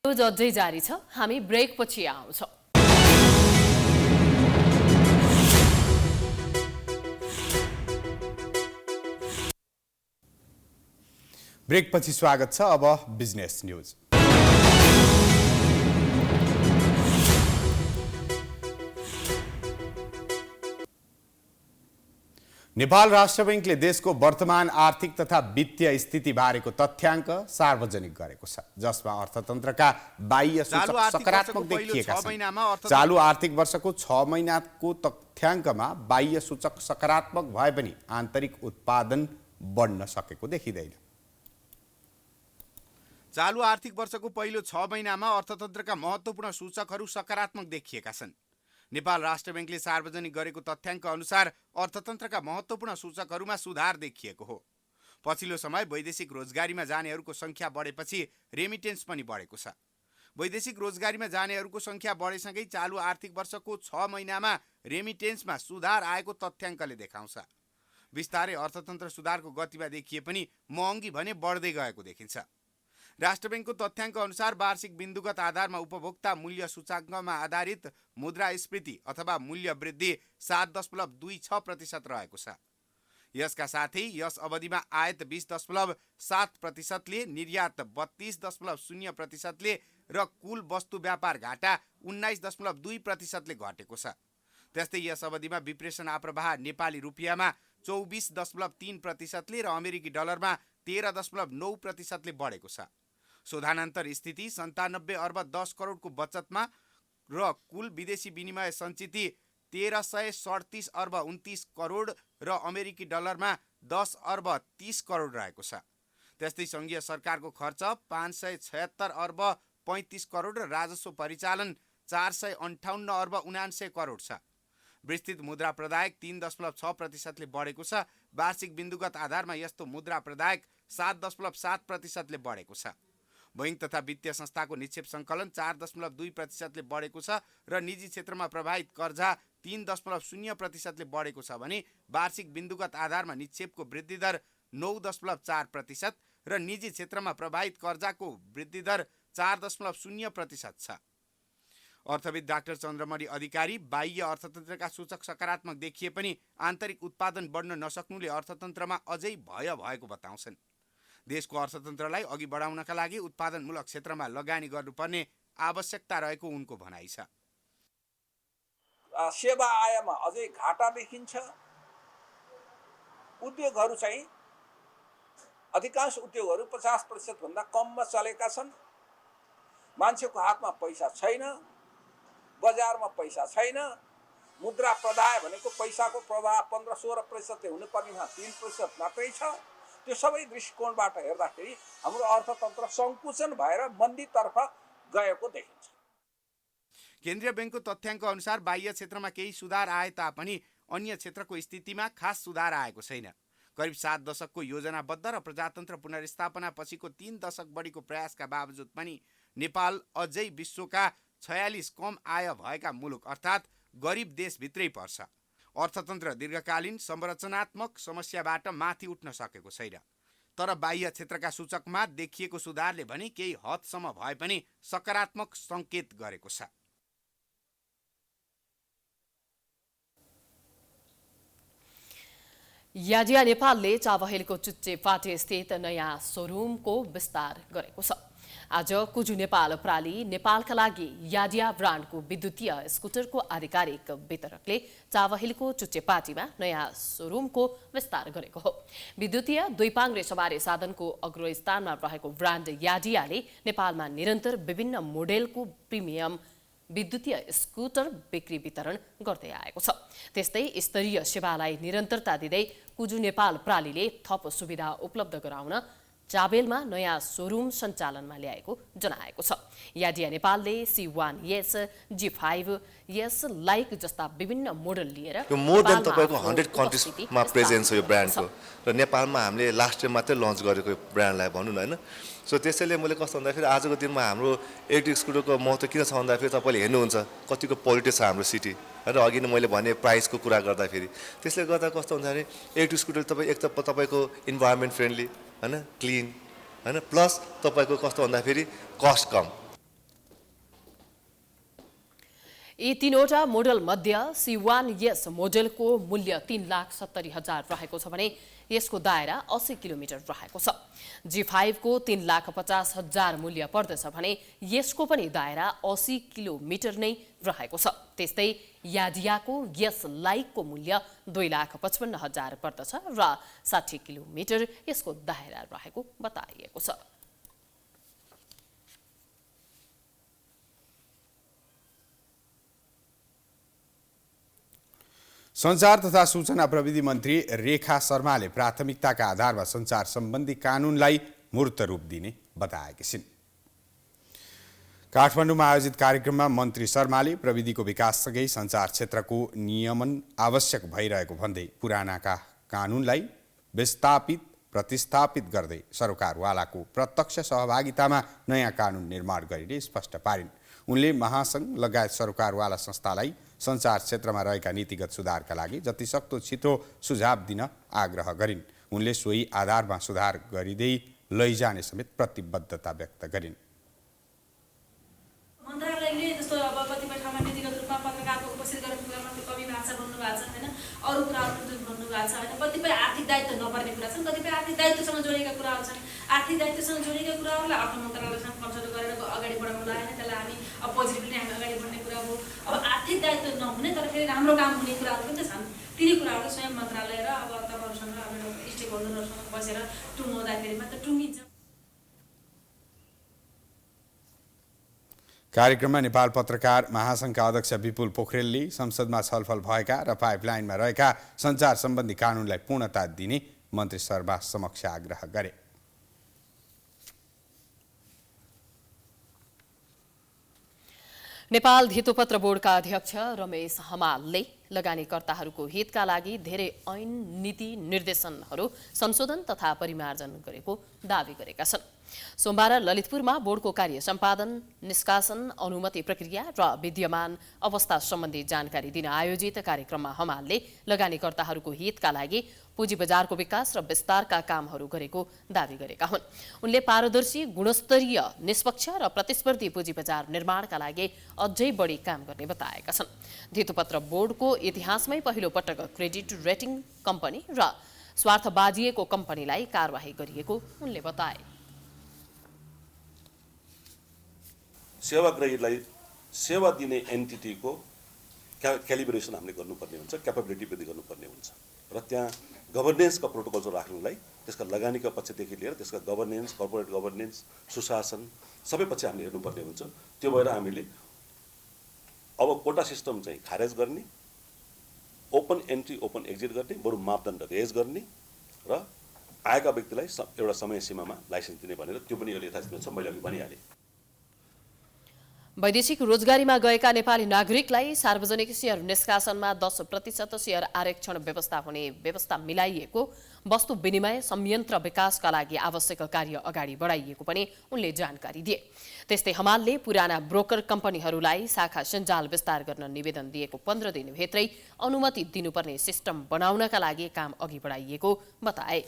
अझै जारी छ, हामी ब्रेकपछि आउँछौँ। ब्रेकपछि स्वागत छ। अब बिजनेस न्यूज। नेपाल राष्ट्र बैंकले देशको वर्तमान आर्थिक तथा वित्तीय स्थिति बारेको तथ्याङ्क सार्वजनिक गरेको छ, जसमा अर्थतन्त्रका बाह्य सूचक सकारात्मक देखिएका छन्। चालु आर्थिक वर्षको 6 महिनाको तथ्याङ्कमा बाह्य सूचक सकारात्मक भए पनि आन्तरिक उत्पादन बढ्न सकेको देखिँदैन। चालु आर्थिक वर्षको पहिलो 6 महिनामा अर्थतन्त्रका महत्त्वपूर्ण सूचकहरू सकारात्मक देखिएका छन्। नेपाल राष्ट्र बैंकले सार्वजनिक गरेको तथ्याङ्क अनुसार अर्थतन्त्रका महत्त्वपूर्ण सूचकहरूमा सुधार देखिएको हो। पछिल्लो समय वैदेशिक रोजगारीमा जानेहरूको सङ्ख्या बढेपछि रेमिटेन्स पनि बढेको छ। वैदेशिक रोजगारीमा जानेहरूको सङ्ख्या बढेसँगै चालु आर्थिक वर्षको 6 महिनामा रेमिटेन्समा सुधार आएको तथ्याङ्कले देखाउँछ। बिस्तारै अर्थतन्त्र सुधारको गतिमा देखिए पनि महँगी भने बढ्दै गएको देखिन्छ। राष्ट्र बैंकको तथ्याङ्क अनुसार वार्षिक बिन्दुगत आधारमा उपभोक्ता मूल्य सूचाङ्कमा आधारित मुद्रास्फीति अथवा मूल्य वृद्धि 7.26% रहेको छ। यसका साथै यस अवधिमा आयात 20.7%ले, निर्यात 32.0%ले र कुल वस्तु व्यापार घाटा 19.2%ले घटेको छ। त्यस्तै यस अवधिमा विप्रेषण आप्रवाह नेपाली रुपियाँमा 24.3%ले र अमेरिकी डलरमा 13.9%ले बढेको छ। शोधानन्तर स्थिति 97 अर्ब 10 करोडको बचतमा र कुल विदेशी विनिमय सञ्चिति 1337 अर्ब 29 करोड र अमेरिकी डलरमा 10 अर्ब 30 करोड रहेको छ। त्यस्तै सङ्घीय सरकारको खर्च 576 अर्ब 35 करोड र राजस्व परिचालन 458 अर्ब 79 करोड छ। विस्तृत मुद्रा प्रदायक 3.6%ले बढेको छ। वार्षिक बिन्दुगत आधारमा यस्तो मुद्रा प्रदायक 7.7%ले बढेको छ। बैंक तथा वित्तीय संस्थाको निक्षेप सङ्कलन 4.2%ले बढेको छ र निजी क्षेत्रमा प्रभावित कर्जा 3.0%ले बढेको छ भने वार्षिक बिन्दुगत आधारमा निक्षेपको वृद्धि दर 9.4% र निजी क्षेत्रमा प्रभावित कर्जाको वृद्धि दर 4.0% छ। अर्थविद डाक्टर चन्द्रमणि अधिकारी बाह्य अर्थतन्त्रका सूचक सकारात्मक देखिए पनि आन्तरिक उत्पादन बढ्न नसक्नुले अर्थतन्त्रमा अझै भय भएको बताउँछन्। देशको अर्थतन्त्रलाई अघि बढाउनका लागि उत्पादनमूलक क्षेत्रमा लगानी गर्नुपर्ने आवश्यकता रहेको उनको भनाइ छ। सेवा आयमा अझै घाटा देखिन्छ। उद्योगहरू चाहिँ अधिकांश उद्योगहरू 50% भन्दा कममा चलेका छन्। मान्छेको हातमा पैसा छैन, बजारमा पैसा छैन। मुद्रा प्रदाय भनेको पैसाको प्रवाह 15-16% हुनुपर्नेमा 3% मात्रै छ। त्यो सबै दृष्टिकोणबाट हेर्दाखेरि हाम्रो अर्थतन्त्र सङ्कुचन भएर मन्दीतर्फ गएको देखिन्छ। केन्द्रीय बैंकको तथ्याङ्क अनुसार बाह्य क्षेत्रमा केही सुधार आए तापनि अन्य क्षेत्रको स्थितिमा खास सुधार आएको छैन। करिब 7 दशकको योजनाबद्ध र प्रजातन्त्र पुनर्स्थापना पछिको 3 दशक बढीको प्रयासका बावजुद पनि नेपाल अझै विश्वका 46 कम आय भएका मुलुक अर्थात् गरिब देशभित्रै पर्छ। अर्थतन्त्र दीर्घकालीन संरचनात्मक समस्याबाट माथि उठ्न सकेको छैन। तर बाह्य क्षेत्रका सूचकमा देखिएको सुधारले भने केही हदसम्म भए पनि सकारात्मक सङ्केत गरेको छ। याजिया नेपालले चाबहिलको चुच्चेपाटे स्थित नयाँ सोरुमको विस्तार गरेको छ। आज कुजु नेपाल प्राली नेपालका लागि याजिया ब्रान्डको विद्युतीय स्कुटरको आधिकारिक वितरकले चाबहिलको चुच्चेपाटीमा नयाँ सोरुमको विस्तार गरेको हो। विद्युतीय दुईपाङ्ग्रे सवारी साधनको अग्रस्थानमा रहेको ब्रान्ड याजियाले नेपालमा निरन्तर विभिन्न मोडेलको प्रिमियम विद्युतीय स्कुटर बिक्री वितरण गर्दै आएको छ। त्यस्तै स्तरीय सेवालाई निरन्तरता दिँदै कुजु नेपाल प्रालीले थप सुविधा उपलब्ध गराउन चाबेलमा नयाँ सोरुम सञ्चालनमा ल्याएको जनाएको छ। याडिया नेपालले C1S, G5S लाइक जस्ता विभिन्न मोडल लिएर यो मोर देन तपाईँको 100 कन्ट्रिजमा प्रेजेन्स हो यो ब्रान्डको र नेपालमा हामीले लास्ट इयर मात्रै लन्च गरेको ब्रान्डलाई भनौँ न होइन। सो त्यसैले मैले कस्तो भन्दाखेरि आजको दिनमा हाम्रो इलेक्ट्रिक स्कुटरको महत्त्व किन छ भन्दाखेरि तपाईँले हेर्नुहुन्छ कतिको पोल्युटेड छ हाम्रो सिटी र अघि नै मैले भने प्राइसको कुरा गर्दाखेरि त्यसले गर्दा कस्तो भन्दाखेरि इलेक्ट्रिक स्कुटर तपाईँ एक त तपाईँको इन्भाइरोमेन्ट फ्रेन्डली होइन क्लिन होइन प्लस तपाईँको कस्तो भन्दाखेरि कस्ट कम। यी तीनवटा मोडल मध्ये C1S मोडलको मूल्य 3,70,000 रहेको छ भने यसको दायरा 80 किलोमिटर रहेको छ। G5 को 3,50,000 मूल्य पर्दछ भने यसको पनि दायरा 80 किलोमिटर नै रहेको छ। त्यस्तै याडियाको यस लाइकको मूल्य 2,55,000 पर्दछ र 60 किलोमिटर यसको दायरा रहेको बताइएको छ। सञ्चार तथा सूचना प्रविधि मन्त्री रेखा शर्माले प्राथमिकताका आधारमा सञ्चार सम्बन्धी कानुनलाई मूर्त रूप दिने बताएकी छिन्। काठमाडौँमा आयोजित कार्यक्रममा मन्त्री शर्माले प्रविधिको विकाससँगै सञ्चार क्षेत्रको नियमन आवश्यक भइरहेको भन्दै पुरानाका कानुनलाई विस्थापित प्रतिस्थापित गर्दै सरोकारवालाको प्रत्यक्ष सहभागितामा नयाँ कानुन निर्माण गरिने स्पष्ट पारिन्। उनले महासङ्घ लगायत सरोकारवाला संस्थालाई सञ्चार क्षेत्रमा रहेका नीतिगत सुधारका लागि जतिसक्दो छिटो सुझाव दिन आग्रह गरिन्। उनले सोही आधारमा सुधार गरिँदै लैजाने समेत प्रतिबद्धता व्यक्त गरिन्। मन्त्रालयले जस्तो अब कतिपय ठाउँमा नीतिगत रूपमा पत्रकारको उपस्थित गरेको कुरामा त्यो कवि भाषा भन्नुभएको छ होइन, अरू कुराहरू भन्नुभएको छ होइन, कतिपय आर्थिक दायित्व नपर्ने कुरा छन्, कतिपय आर्थिक दायित्वसँग जोडिएका कुराहरू छन्। आर्थिक दायित्वसँग जोडिएका कुराहरूलाई अर्थ मन्त्रालयसँग कन्सल्ट गरेर अगाडि बढाउनुलाई होइन, त्यसलाई हामी अब पोजिटिभली हामी अगाडि बढ्ने कुरा हो। अब आर्थिक दायित्व नहुने तर फेरि राम्रो काम हुने कुराहरू पनि त छन्। तिनी कुराहरू स्वयं मन्त्रालय र अब तपाईँहरूसँग अब स्टेक होल्डरहरूसँग बसेर टुङ्गाउँदाखेरि मात्र टुङ्गिन्छ। कार्यक्रममा नेपाल पत्रकार महासङ्घका अध्यक्ष विपुल पोखरेलले संसदमा छलफल भएका र पाइपलाइनमा रहेका सञ्चार सम्बन्धी कानुनलाई पूर्णता दिने मन्त्री शर्मा समक्ष आग्रह गरे। नेपाल धितोपत्र बोर्डका अध्यक्ष रमेश हमालले लगानीकर्ताहरूको हितका लागि धेरै ऐन नीति निर्देशनहरू संशोधन तथा परिमार्जन गरेको दावी गरेका छन्। सोमबार ललितपुरमा बोर्डको कार्य सम्पादन, निष्कासन, अनुमति प्रक्रिया र विद्यमान अवस्था सम्बन्धी जानकारी दिन आयोजित कार्यक्रममा हमालले लगानीकर्ताहरूको हितका लागि पुँजी बजारको विकास र विस्तारका कामहरू गरेको दावी गरेका हुन्। उनले पारदर्शी, गुणस्तरीय, निष्पक्ष र प्रतिस्पर्धी पुँजी बजार निर्माणका लागि अझै बढी काम गर्ने बताएका छन्। धितोपत्र बोर्डको इतिहासमै पहिलो पटक क्रेडिट रेटिङ कम्पनी र स्वार्थ बाजिएको कम्पनीलाई कारबाही गरिएको उनले बताए। सेवाग्राहीलाई सेवा दिने एन्टिटीको क्यालिब्रेसन हामीले गर्नुपर्ने हुन्छ, क्यापेबिलिटी वृद्धि गर्नुपर्ने हुन्छ र त्यहाँ गभर्नेन्सका प्रोटोकल्सहरू राख्नुलाई त्यसका लगानीका पक्षदेखि लिएर त्यसका गभर्नेन्स, कर्पोरेट गभर्नेन्स, सुशासन सबै पक्ष हामीले हेर्नुपर्ने हुन्छ। त्यो भएर हामीले अब कोटा सिस्टम चाहिँ खारेज गर्ने, ओपन एन्ट्री ओपन एक्जिट गर्ने, बरु मापदण्ड रेज गर्ने र आएका व्यक्तिलाई एउटा समय सीमामा लाइसेन्स दिने भनेर त्यो पनि अहिले यथास्थित छ। मैले अघि भनिहालेँ। वैदेशिक रोजगारीमा गएका नेपाली नागरिकलाई सार्वजनिक शेयर निष्कासनमा 10% शेयर आरक्षण व्यवस्था हुने व्यवस्था मिलाइएको वस्तु विनिमय संयन्त्र विकासका लागि आवश्यक कार्य अगाडि बढाइएको पनि उनले जानकारी दिए। त्यस्तै हमालले पुराना ब्रोकर कम्पनीहरूलाई शाखा सञ्जाल विस्तार गर्न निवेदन दिएको 15 दिनभित्रै अनुमति दिनुपर्ने सिस्टम बनाउनका लागि काम अघि बढाइएको बताए।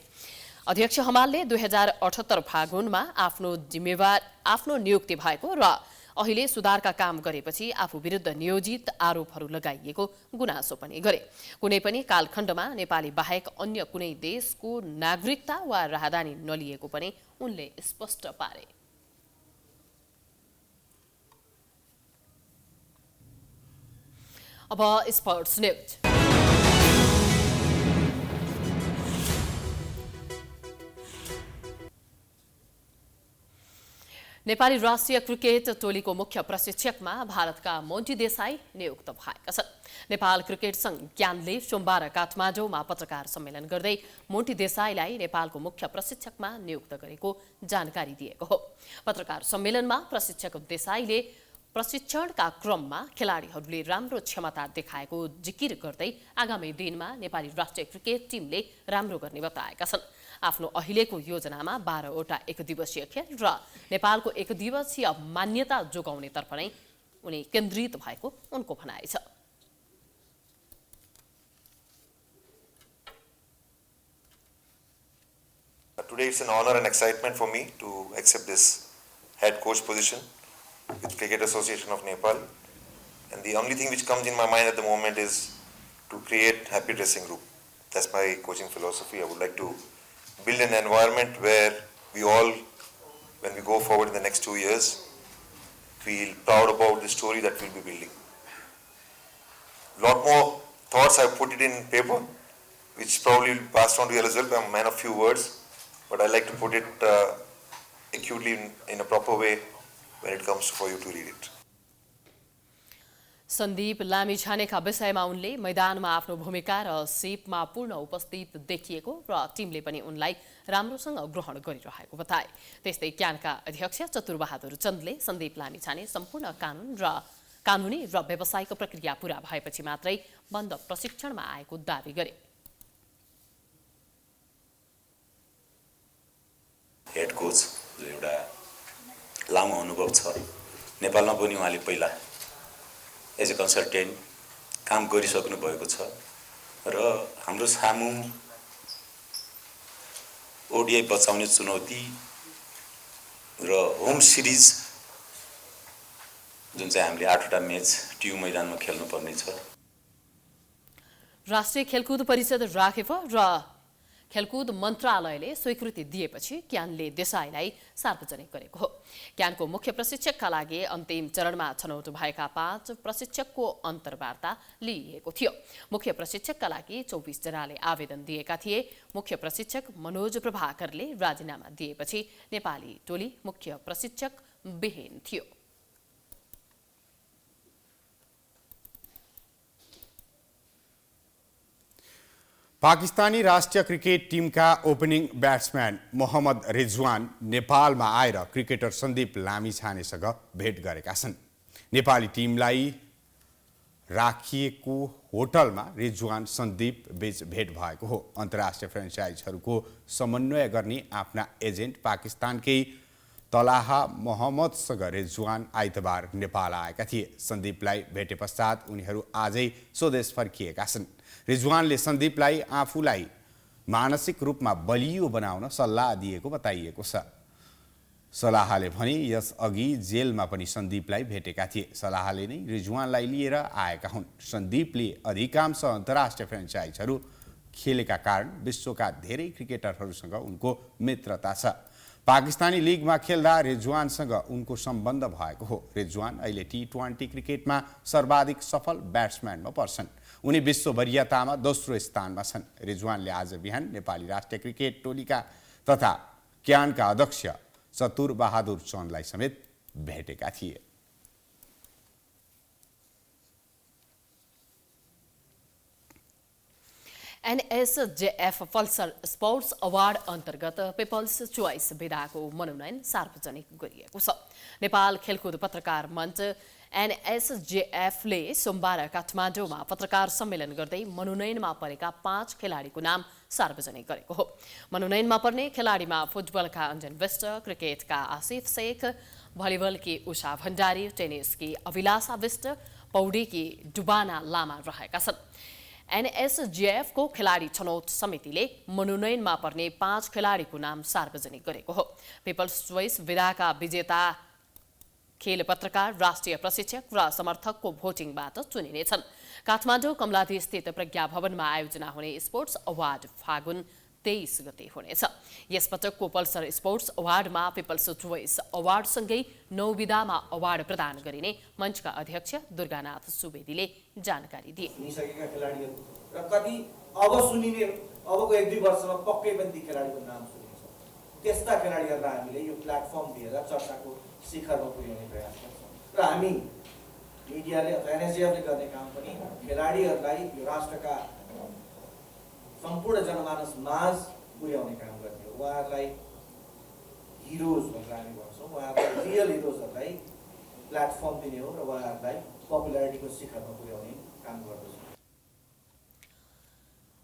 अध्यक्ष हमालले 2078 फागुनमा आफ्नो नियुक्ति भएको र अहिले सुधारका काम गरेपछि आफू विरुद्ध नियोजित आरोपहरू लगाइएको गुनासो पनि गरे। कुनै पनि कालखण्डमा नेपाली बाहेक अन्य कुनै देशको नागरिकता वा राहदानी नलिएको पनि उनले स्पष्ट पारे। अब स्पोर्ट्स न्यूज। नेपाली राष्ट्रिय क्रिकेट टोलीको मुख्य प्रशिक्षकमा भारतका मोन्टी देसाई नियुक्त भएका छन्। नेपाल क्रिकेट संघ ज्ञानले सोमबार काठमाडौँमा पत्रकार सम्मेलन गर्दै मोन्टी देसाईलाई नेपालको मुख्य प्रशिक्षकमा नियुक्त गरेको जानकारी दिएको हो। पत्रकार सम्मेलनमा प्रशिक्षक देसाईले प्रशिक्षणका क्रममा खेलाडीहरूले राम्रो क्षमता देखाएको जिकिर गर्दै आगामी दिनमा नेपाली राष्ट्रिय क्रिकेट टिमले राम्रो गर्ने बताएका छन्। आफ्नो अहिलेको योजनामा 12वटा एकदिवसीय खेल र नेपालको एकदिवसीय मान्यता जोगाउनेतर्फ नै उनी केन्द्रित भएको उनको भनाइ छ। Today it's an honor and excitement for me to accept this head coach position with Cricket Association of Nepal, and the only thing which comes in my mind at the moment is to create happy dressing room. That's my coaching philosophy. I would like to build an environment where we all, when we go forward in the next 2 years, feel proud about the story that we'll be building. Lot more thoughts, I've put it in paper, which probably will pass on to you as well. I'm a man of few words, but I like to put it acutely in a proper way when it comes for you to read it. Sandeep लामिछानेका विषयमा उनले मैदानमा आफ्नो भूमिका र सिपमा पूर्ण उपस्थित देखिएको र टिमले पनि उनलाई राम्रोसँग ग्रहण गरिरहेको बताए। त्यस्तै क्यानका अध्यक्ष चतुरबहादुर चन्दले सन्दीप लामिछाने सम्पूर्ण कानुनी र व्यावसायिक प्रक्रिया पूरा भएपछि मात्रै बन्द प्रशिक्षणमा आएको दावी गरे। हेड कोच जो एउटा लामो अनुभव छ, नेपालमा पनि उहाँले पहिला एज ए कन्सल्टेन्ट काम गरिसक्नु भएको छ र हाम्रो सामु ओडिआई बचाउने चुनौती र होम सिरिज जुन चाहिँ हामीले 8वटा म्याच ट्यु मैदानमा खेल्नुपर्ने छ। राष्ट्रिय खेलकुद परिषद राखेप र खेलकुद मन्त्रालयले स्वीकृति दिएपछि क्यानले देसाईलाई सार्वजनिक गरेको हो। क्यानको मुख्य प्रशिक्षकका लागि अन्तिम चरणमा छनौट भएका 5 प्रशिक्षकको अन्तर्वार्ता लिइएको थियो। मुख्य प्रशिक्षकका लागि 24 जनाले आवेदन दिएका थिए। मुख्य प्रशिक्षक मनोज प्रभाकरले राजीनामा दिएपछि नेपाली टोली मुख्य प्रशिक्षक विहीन थियो। पाकिस्तानी राष्ट्रिय क्रिकेट टिमका ओपनिङ ब्याट्सम्यान मोहम्मद रिजवान नेपालमा आएर क्रिकेटर सन्दीप लामिछानेसँग भेट गरेका छन्। नेपाली टिमलाई राखिएको होटलमा रिजवान सन्दीप बीच भेट भएको हो। अन्तर्राष्ट्रिय फ्रेन्चाइजहरूको समन्वय गर्ने आफ्ना एजेन्ट पाकिस्तानकै तलाहा मोहम्मदसँग रिजवान आइतबार नेपाल आएका थिए। सन्दीपलाई भेटे पश्चात उनीहरू आजै स्वदेश फर्किएका छन्। रिजवानले सन्दीपलाई आफूलाई मानसिक रूपमा बलियो बनाउन सल्लाह दिएको बताइएको छ। सल्लाहले भने यसअघि जेलमा पनि सन्दीपलाई भेटेका थिए। सल्लाहले नै रिजवानलाई लिएर आएका हुन्। सन्दीपले अधिकांश अन्तर्राष्ट्रिय फ्रेन्चाइजहरू खेलेका कारण विश्वका धेरै क्रिकेटरहरूसँग उनको मित्रता छ। पाकिस्तानी लिगमा खेल्दा रिजवानसँग उनको सम्बन्ध भएको हो। रिजवान अहिले T20 क्रिकेटमा सर्वाधिक सफल ब्याट्सम्यानमा पर्छन्। उनी विश्व वरियतामा दोस्रो स्थानमा छन्। रिजवानले आज बिहान नेपाली राष्ट्रिय क्रिकेट टोलीका तथा क्यानका अध्यक्ष चतुरबहादुर चन्दलाई समेत भेटेका थिए। एनएसजेएफ पल्सर स्पोर्ट्स अवार्ड अन्तर्गत पिपल्स चोइस विधाको मनोनयन सार्वजनिक गरिएको छ। नेपाल खेलकुद पत्रकार मञ्च एनएसजेएफले सोमबार काठमाडौँमा पत्रकार सम्मेलन गर्दै मनोनयनमा परेका 5 खेलाडीको नाम सार्वजनिक गरेको हो। मनोनयनमा पर्ने खेलाडीमा फुटबलका अञ्जन विष्ट, क्रिकेटका आसिफ शेख, भलिबलकी उषा भण्डारी, टेनिसकी अभिलाषा विष्ट, पौडीकी डुबाना लामा रहेका छन्। एनएसजेएफ को खेलाडी छनौट समितिले मनोनयनमा पर्ने 5 खेलाडीको नाम सार्वजनिक गरेको हो। पिपल्स चोइस विधाका विजेता खेल पत्रकार, राष्ट्रिय प्रशिक्षक र समर्थकको भोटिङबाट चुनिनेछन्। काठमाडौँ कमलादी स्थित प्रज्ञा भवनमा आयोजना हुने स्पोर्ट्स अवार्ड फागुन 23 गते हुनेछ। यसपटकको पल्सर स्पोर्ट्स अवार्डमा पिपल्स चोइस अवार्डसँगै 9 विधामा अवार्ड प्रदान गरिने मञ्चका अध्यक्ष दुर्गानाथ सुवेदीले जानकारी दिए। सुनिसकेका खेलाडीहरू र कति अब सुनिने अबको 1-2 वर्षमा पक्कै पनि ती खेलाडीको नाम सुनिन्छ। त्यस्ता खेलाडीहरूलाई हामीले यो प्लेटफर्म दिएर चर्चाको शिखरमा पुर्याउने प्रयास गर्छौँ र हामी मिडियाले अथवा एनएसजिएफले गर्ने काम पनि खेलाडीहरूलाई यो राष्ट्रका सम्पूर्ण जनमानस माझ पुर्याउने काम गर्ने हो। उहाँहरूलाई हिरोज भनेर हामी भन्छौँ, उहाँहरूलाई रियल हिरोजहरूलाई प्लेटफर्म दिने हो र उहाँहरूलाई पपुलारिटीको शिखरमा पुर्याउने काम गर्दछौँ।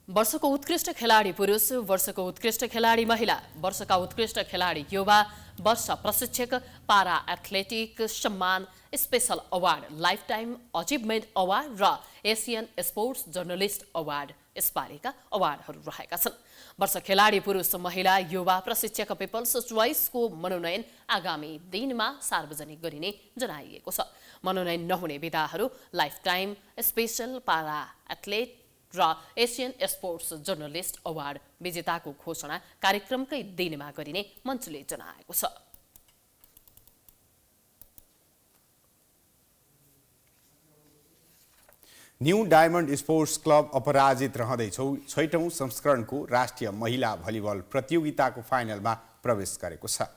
वर्षको उत्कृष्ट खेलाडी पुरुष, वर्षको उत्कृष्ट खेलाडी महिला, वर्षका उत्कृष्ट खेलाडी युवा, वर्ष प्रशिक्षक, पारा एथलेटिक सम्मान, special award, life time achievement award र एसियन स्पोर्ट्स जर्नलिस्ट अवार्ड यसपालिका अवार्डहरू रहेका छन्। वर्ष खेलाडी पुरुष, महिला, युवा, प्रशिक्षक पिपल्स चोइसको मनोनयन आगामी दिनमा सार्वजनिक गरिने जनाइएको छ। मनोनयन नहुने विधाहरू लाइफ टाइम, स्पेशल, पारा एथलेट र एसियन स्पोर्ट्स जर्नलिस्ट अवार्ड विजेताको घोषणा कार्यक्रमकै दिनमा गरिने मञ्चले जनाएको छ। न्यू डायमन्ड स्पोर्ट्स क्लब अपराजित रहँदै छैटौं संस्करणको राष्ट्रिय महिला भलिबल प्रतियोगिताको फाइनलमा प्रवेश गरेको छ।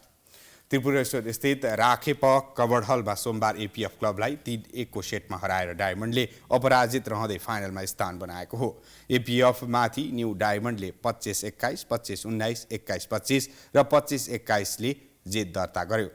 त्रिपुरेश्वर स्थित राखेप कबडहलमा सोमबार एपीएफ क्लबलाई 3-1 को सेटमा हराएर डायमन्डले अपराजित रहँदै फाइनलमा स्थान बनाएको हो। एपीएफ माथि न्यू डायमन्डले 25-21, 25-19, 21-25 र 25-21 ले जित दर्ता गर्यो।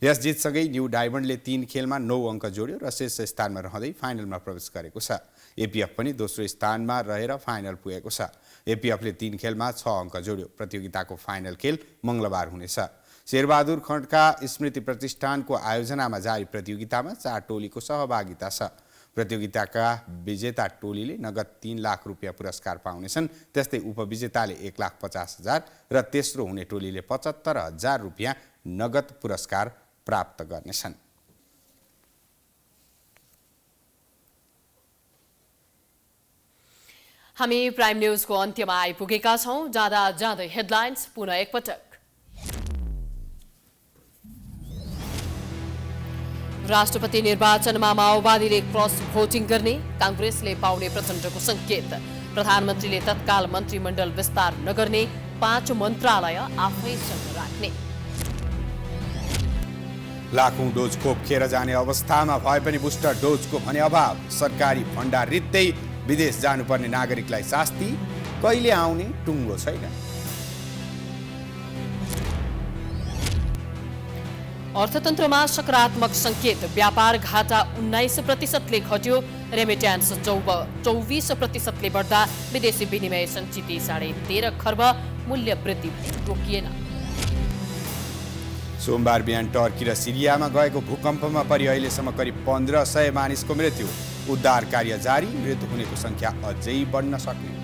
यस जितसँगै न्यू डायमन्डले 3 खेलमा 9 अङ्क जोड्यो र शीर्ष स्थानमा रहँदै फाइनलमा प्रवेश गरेको छ। एपीएफ पनि दोस्रो स्थानमा रहेर फाइनल पुगेको छ। एपीएफले 3 खेलमा 6 अङ्क जोड्यो। प्रतियोगिताको फाइनल खेल मङ्गलबार हुनेछ। शेरबहादुर खड्का स्मृति प्रतिष्ठानको आयोजनामा जारी प्रतियोगितामा 4 टोलीको सहभागिता छ। प्रतियोगिताका विजेता टोलीले नगद 3 लाख रुपियाँ पुरस्कार पाउनेछन्। त्यस्तै उपविजेताले 1,50,000 र तेस्रो हुने टोलीले 75,000 रुपियाँ नगद पुरस्कार प्राप्त गर्नेछन्। हामी प्राइम न्यूजको अन्त्यमा आइपुगेका छौं। जाँदा जाँदै हेडलाइन्स पुनः एकपटक। राष्ट्रपति निर्वाचनमा माओवादीले क्रस भोटिङ गर्ने, कांग्रेसले पाउने प्रचण्डको संकेत। प्रधानमन्त्रीले तत्काल मन्त्रीमण्डल विस्तार नगर्ने, 5 मन्त्रालय आफैसँग राख्ने। लाखौं डोज खोप खेर जाने अवस्थामा भए पनि बुस्टर डोजको भने अभाव। सरकारी भण्डार रित्दै विदेश जानुपर्ने नागरिकलाई शास्ति, कहिले आउने टुङ्गो छैन। अर्थतन्त्रमा सकारात्मक संकेत। व्यापार घाटा 19%ले घट्यो। रेमिट्यान्स 24%ले बढ्दा विदेशी विनिमय सञ्चित 13.5 खर्ब, मूल्य वृद्धि रोकिएन। सोमबार बिहान टर्की र सिरियामा गएको भूकम्पमा परि अहिलेसम्म करिब 1500 मानिसको मृत्यु। उद्धार कार्य जारी, मृत्यु हुनेको संख्या अझै बढ्न सक्ने।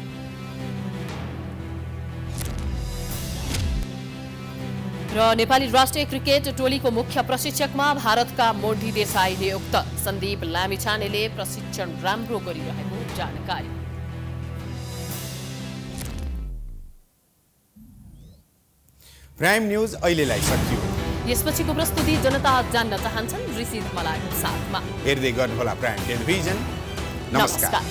र नेपाली राष्ट्रिय क्रिकेट टोलीको मुख्य प्रशिक्षकमा भारतका मोन्टी देसाई नियुक्त। सन्दीप लामिछानेले प्रशिक्षण राम्रो गरिरहेको जानकारी। प्राइम न्यूज अहिलेलाई सकियो। यसपछिको प्रस्तुति जनता जान्न चाहन्छन् ऋषि धमलाको साथमा। हेर्दै गर्नुहोला प्राइम टेलिभिजन। नमस्कार।